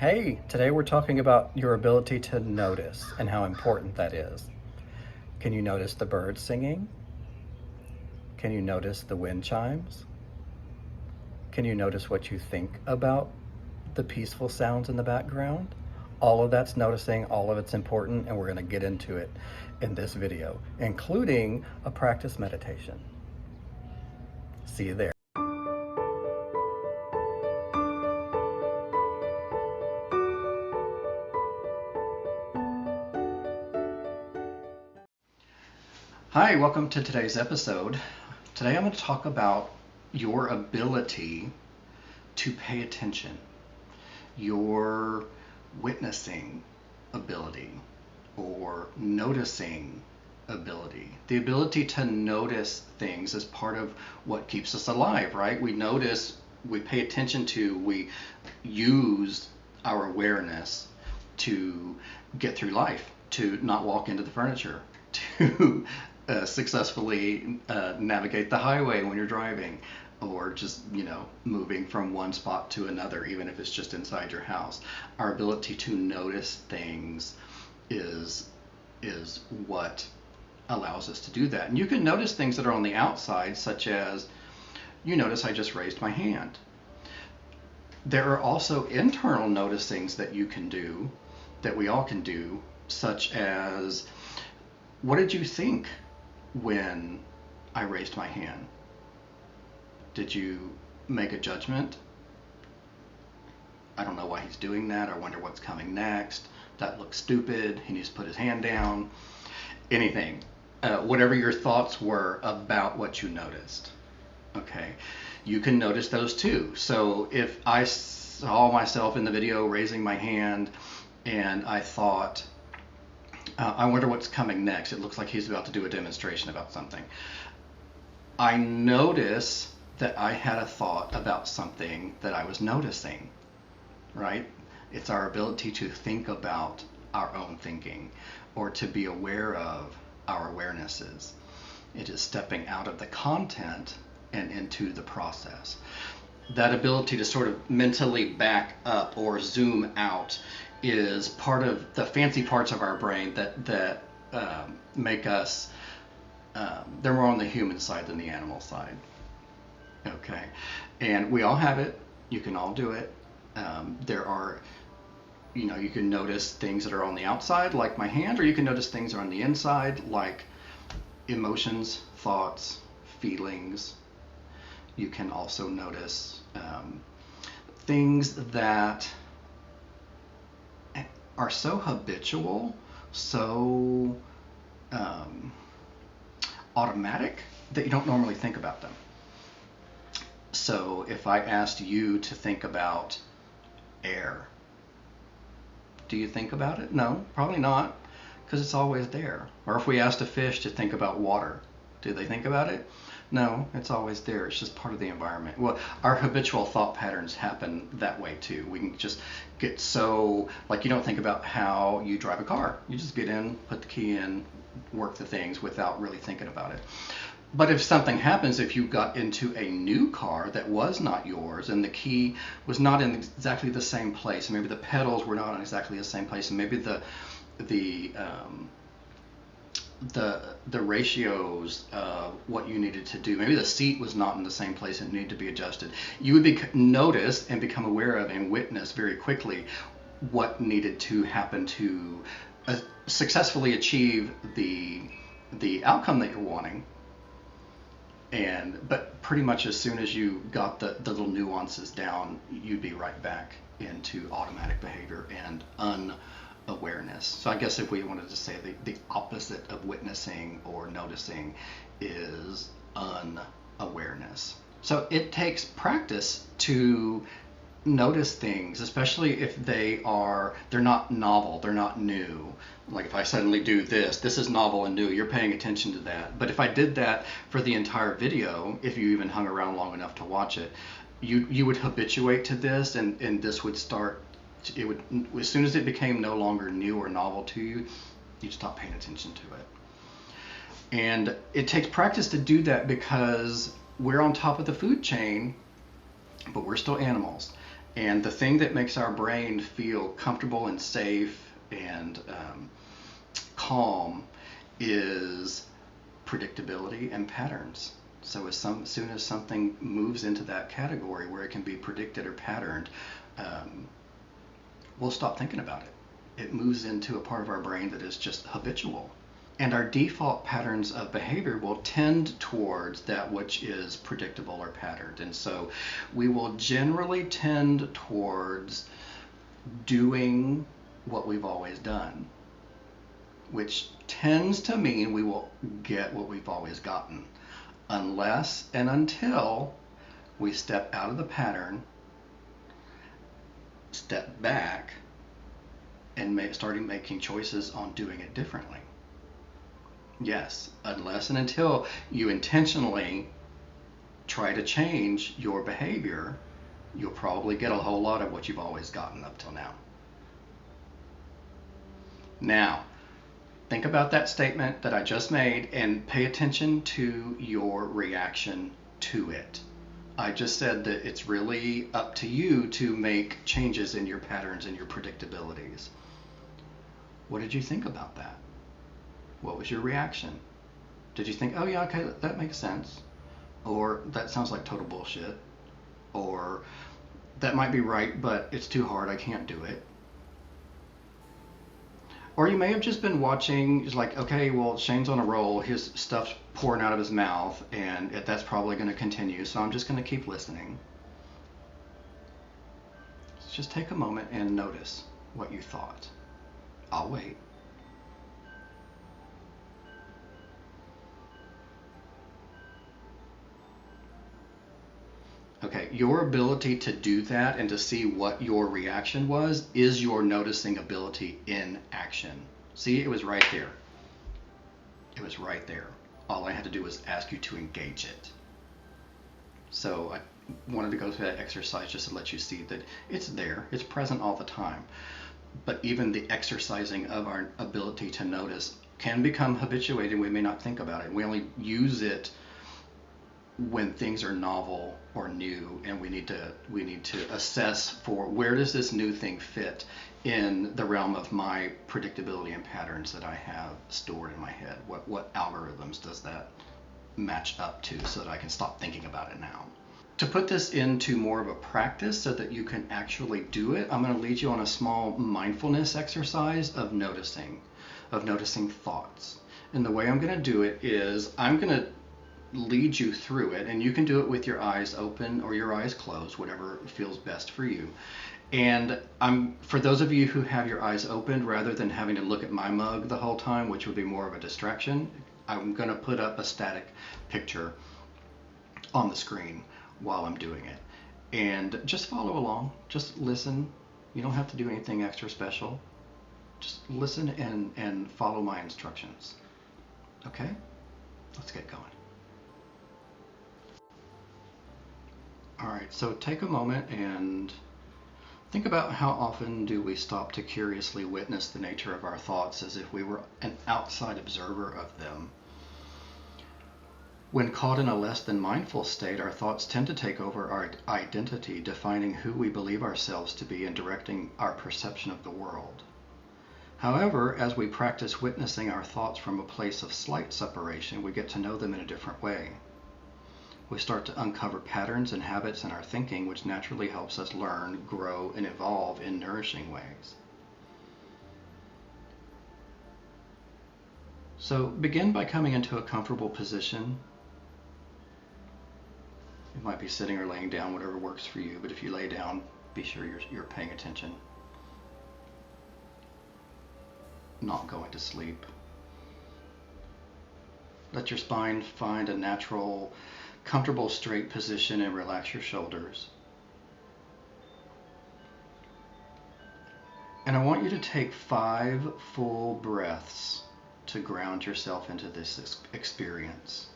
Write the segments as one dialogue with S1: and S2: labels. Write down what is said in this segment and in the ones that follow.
S1: Hey, today we're talking about your ability to notice and how important that is. Can you notice the birds singing? Can you notice the wind chimes? Can you notice what you think about the peaceful sounds in the background? All of that's noticing, all of it's important, and we're going to get into it in this video, including a practice meditation. See you there. Hi, welcome to today's episode. Today I'm going to talk about your ability to pay attention, your witnessing ability or noticing ability. The ability to notice things is part of what keeps us alive, right? We notice, we pay attention to, we use our awareness to get through life, to not walk into the furniture, to successfully navigate the highway when you're driving, or just, moving from one spot to another, even if it's just inside your house. Our ability to notice things is what allows us to do that. And you can notice things that are on the outside, such as, you notice I just raised my hand. There are also internal noticings that you can do, that we all can do, such as, what did you think when I raised my hand? Did you make a judgment? I don't know why he's doing that. I wonder what's coming next. That looks stupid. He needs to put his hand down. Anything. Whatever your thoughts were about what you noticed. Okay. You can notice those too. So if I saw myself in the video raising my hand and I thought, I wonder what's coming next. It looks like he's about to do a demonstration about something. I notice that I had a thought about something that I was noticing, right? It's our ability to think about our own thinking, or to be aware of our awarenesses. It is stepping out of the content and into the process. That ability to sort of mentally back up or zoom out is part of the fancy parts of our brain that make us, they're more on the human side than the animal side. Okay, and we all have it. You can all do it. There are, you can notice things that are on the outside, like my hand, or you can notice things that are on the inside, like emotions, thoughts, feelings. You can also notice things that are so habitual, so automatic, that you don't normally think about them. So if I asked you to think about air, do you think about it? No, probably not, because it's always there. Or if we asked a fish to think about water, do they think about it? No, it's always there. It's just part of the environment. Well, our habitual thought patterns happen that way too. We can just get so, like, you don't think about how you drive a car. You just get in, put the key in, work the things without really thinking about it. But if something happens, if you got into a new car that was not yours, and the key was not in exactly the same place, and maybe the pedals were not in exactly the same place, and maybe the ratios of what you needed to do, maybe the seat was not in the same place and needed to be adjusted, you would notice and become aware of and witness very quickly what needed to happen to successfully achieve the outcome that you're wanting. But pretty much as soon as you got the little nuances down, you'd be right back into automatic behavior and unawareness. So I guess if we wanted to say the opposite of witnessing or noticing is unawareness. So it takes practice to notice things, especially if they're not novel, they're not new. Like if I suddenly do this is novel and new, you're paying attention to that. But if I did that for the entire video, if you even hung around long enough to watch it, you would habituate to this, and this would start, it would, as soon as it became no longer new or novel to you, you'd stop paying attention to it. And it takes practice to do that, because we're on top of the food chain, but we're still animals. And the thing that makes our brain feel comfortable and safe and calm is predictability and patterns. So as soon as something moves into that category where it can be predicted or patterned, we'll stop thinking about it. It moves into a part of our brain that is just habitual. And our default patterns of behavior will tend towards that which is predictable or patterned. And so we will generally tend towards doing what we've always done, which tends to mean we will get what we've always gotten, unless and until we step out of the pattern, step back, and starting making choices on doing it differently. Yes, unless and until you intentionally try to change your behavior, you'll probably get a whole lot of what you've always gotten up till now. Now, think about that statement that I just made and pay attention to your reaction to it. I just said that it's really up to you to make changes in your patterns and your predictabilities. What did you think about that? What was your reaction? Did you think, oh yeah, okay, that makes sense? Or that sounds like total bullshit? Or that might be right, but it's too hard, I can't do it? Or you may have just been watching, it's like, okay, well, Shane's on a roll, his stuff's pouring out of his mouth, and that's probably going to continue, so I'm just going to keep listening. Just take a moment and notice what you thought. I'll wait. Okay, your ability to do that and to see what your reaction was is your noticing ability in action. See, it was right there. It was right there. All I had to do was ask you to engage it. So I wanted to go through that exercise just to let you see that it's there. It's present all the time. But even the exercising of our ability to notice can become habituated. We may not think about it. We only use it when things are novel or new, and we need to assess for where does this new thing fit in the realm of my predictability and patterns that I have stored in my head. What algorithms does that match up to so that I can stop thinking about it now? To put this into more of a practice so that you can actually do it, I'm going to lead you on a small mindfulness exercise of noticing thoughts. And the way I'm going to do it is I'm going to lead you through it, and you can do it with your eyes open or your eyes closed, whatever feels best for you. And for those of you who have your eyes open, rather than having to look at my mug the whole time, which would be more of a distraction, I'm going to put up a static picture on the screen while I'm doing it. And just follow along, just listen. You don't have to do anything extra special. Just listen and follow my instructions. Okay? Let's get going. All right, so take a moment and think about how often do we stop to curiously witness the nature of our thoughts as if we were an outside observer of them. When caught in a less than mindful state, our thoughts tend to take over our identity, defining who we believe ourselves to be and directing our perception of the world. However, as we practice witnessing our thoughts from a place of slight separation, we get to know them in a different way. We start to uncover patterns and habits in our thinking, which naturally helps us learn, grow, and evolve in nourishing ways. So begin by coming into a comfortable position. You might be sitting or laying down, whatever works for you, but if you lay down, be sure you're paying attention, not going to sleep. Let your spine find a natural, comfortable straight position and relax your shoulders. And I want you to take 5 full breaths to ground yourself into this experience.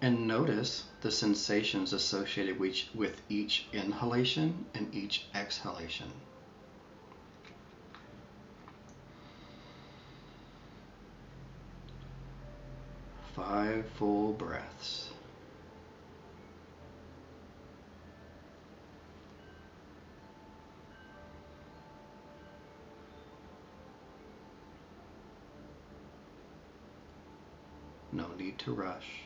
S1: And notice the sensations associated with each inhalation and each exhalation. Five full breaths. No need to rush.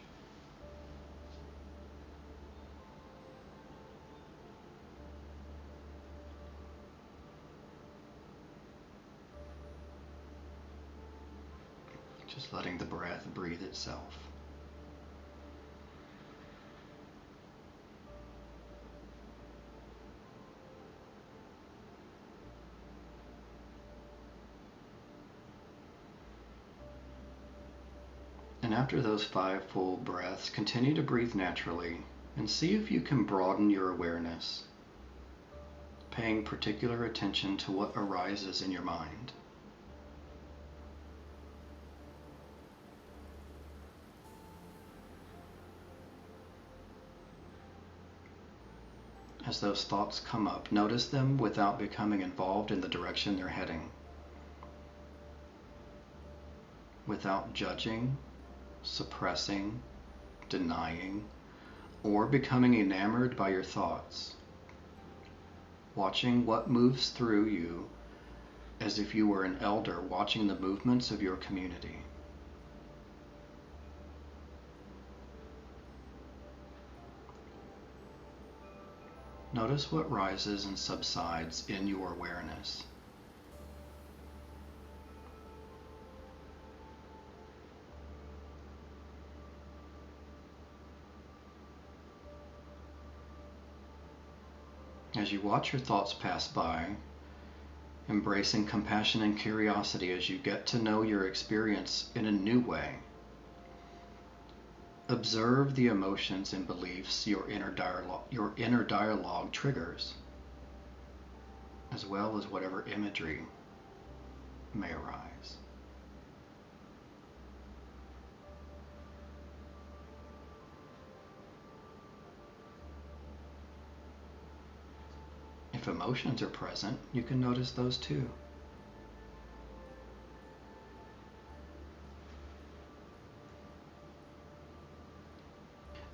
S1: Just letting the breath breathe itself. And after those 5 full breaths, continue to breathe naturally and see if you can broaden your awareness, paying particular attention to what arises in your mind. As those thoughts come up, notice them without becoming involved in the direction they're heading, without judging, suppressing, denying, or becoming enamored by your thoughts. Watching what moves through you as if you were an elder watching the movements of your community. Notice what rises and subsides in your awareness. As you watch your thoughts pass by, embracing compassion and curiosity as you get to know your experience in a new way. Observe the emotions and beliefs your inner dialogue triggers, as well as whatever imagery may arise. If emotions are present, you can notice those too.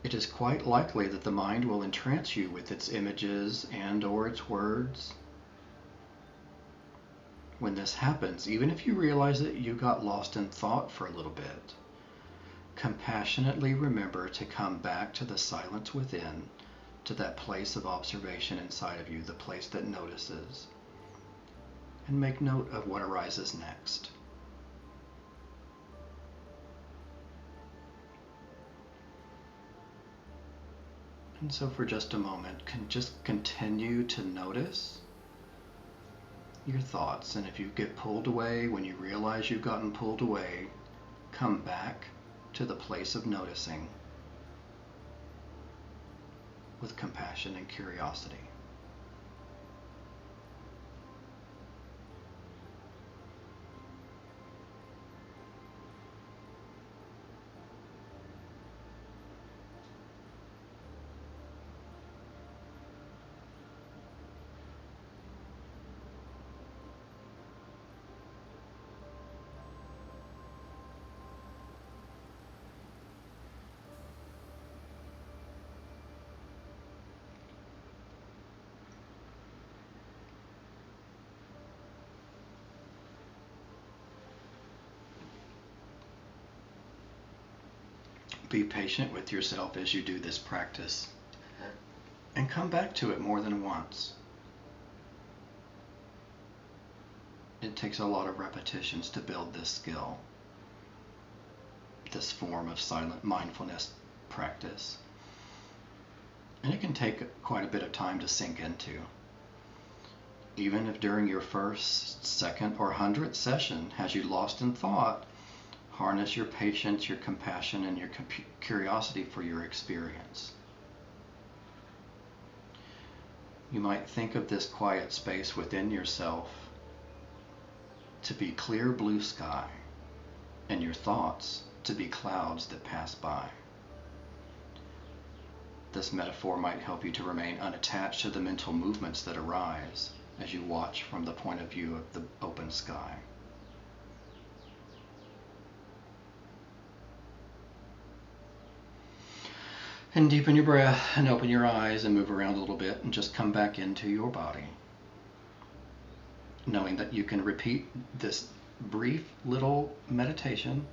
S1: It is quite likely that the mind will entrance you with its images and/or its words. When this happens, even if you realize that you got lost in thought for a little bit, compassionately remember to come back to the silence within, to that place of observation inside of you, the place that notices, and make note of what arises next. And so for just a moment, just continue to notice your thoughts. And if you get pulled away, when you realize you've gotten pulled away, come back to the place of noticing with compassion and curiosity. Be patient with yourself as you do this practice, and come back to it more than once. It takes a lot of repetitions to build this skill, this form of silent mindfulness practice. And it can take quite a bit of time to sink into. Even if during your first, second, or 100th session has you lost in thought, harness your patience, your compassion, and your curiosity for your experience. You might think of this quiet space within yourself to be clear blue sky, and your thoughts to be clouds that pass by. This metaphor might help you to remain unattached to the mental movements that arise as you watch from the point of view of the open sky. And deepen your breath and open your eyes and move around a little bit and just come back into your body, knowing that you can repeat this brief little meditation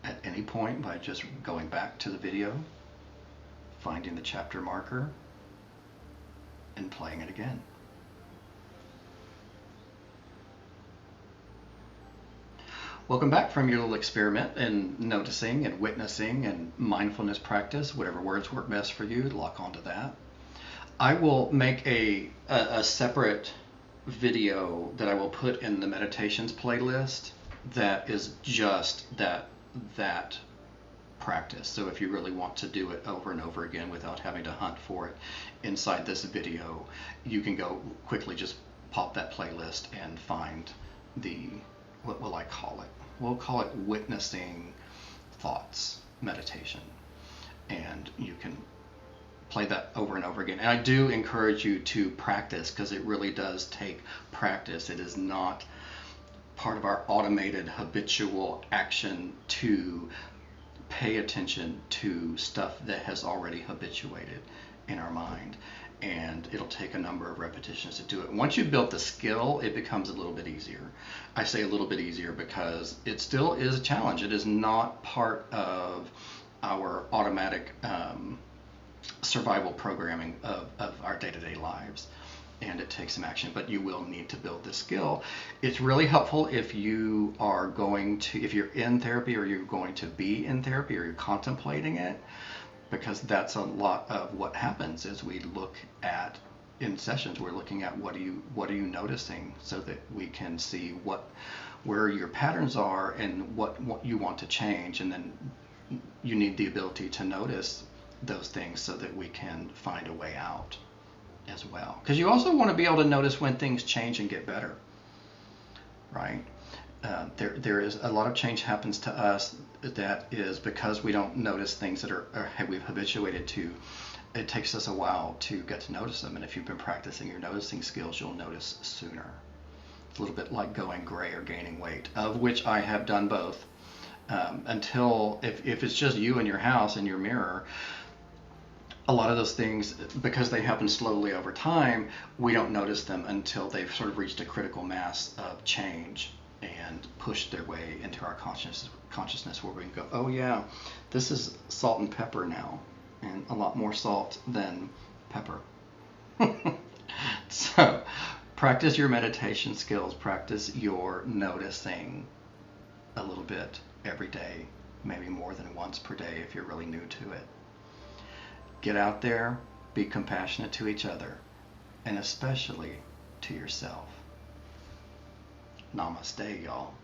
S1: at any point by just going back to the video, finding the chapter marker, and playing it again. Welcome back from your little experiment in noticing and witnessing and mindfulness practice, whatever words work best for you, lock onto that. I will make a separate video that I will put in the meditations playlist that is just that practice. So if you really want to do it over and over again without having to hunt for it inside this video, you can go quickly just pop that playlist and find the, what will I call it? We'll call it witnessing thoughts meditation. And you can play that over and over again. And I do encourage you to practice, because it really does take practice. It is not part of our automated habitual action to pay attention to stuff that has already habituated in our mind. And it'll take a number of repetitions to do it. Once you build the skill, it becomes a little bit easier. I say a little bit easier because it still is a challenge. It is not part of our automatic survival programming of our day-to-day lives. And it takes some action, but you will need to build the skill. It's really helpful if you are going to, if you're in therapy, or you're going to be in therapy, or you're contemplating it, because that's a lot of what happens as we look at, in sessions, we're looking at what are you noticing, so that we can see where your patterns are and what you want to change. And then you need the ability to notice those things so that we can find a way out as well. Because you also want to be able to notice when things change and get better, right? There is a lot of change happens to us that is because we don't notice things that we've habituated to. It takes us a while to get to notice them, and if you've been practicing your noticing skills, you'll notice sooner. It's a little bit like going gray or gaining weight, of which I have done both. Until if it's just you in your house in your mirror, a lot of those things, because they happen slowly over time, we don't notice them until they've sort of reached a critical mass of change and pushed their way into our consciousness, where we can go, oh yeah, this is salt and pepper now, and a lot more salt than pepper. So practice your meditation skills, practice your noticing a little bit every day, maybe more than once per day if you're really new to it. Get out there, be compassionate to each other, and especially to yourself. Namaste, y'all.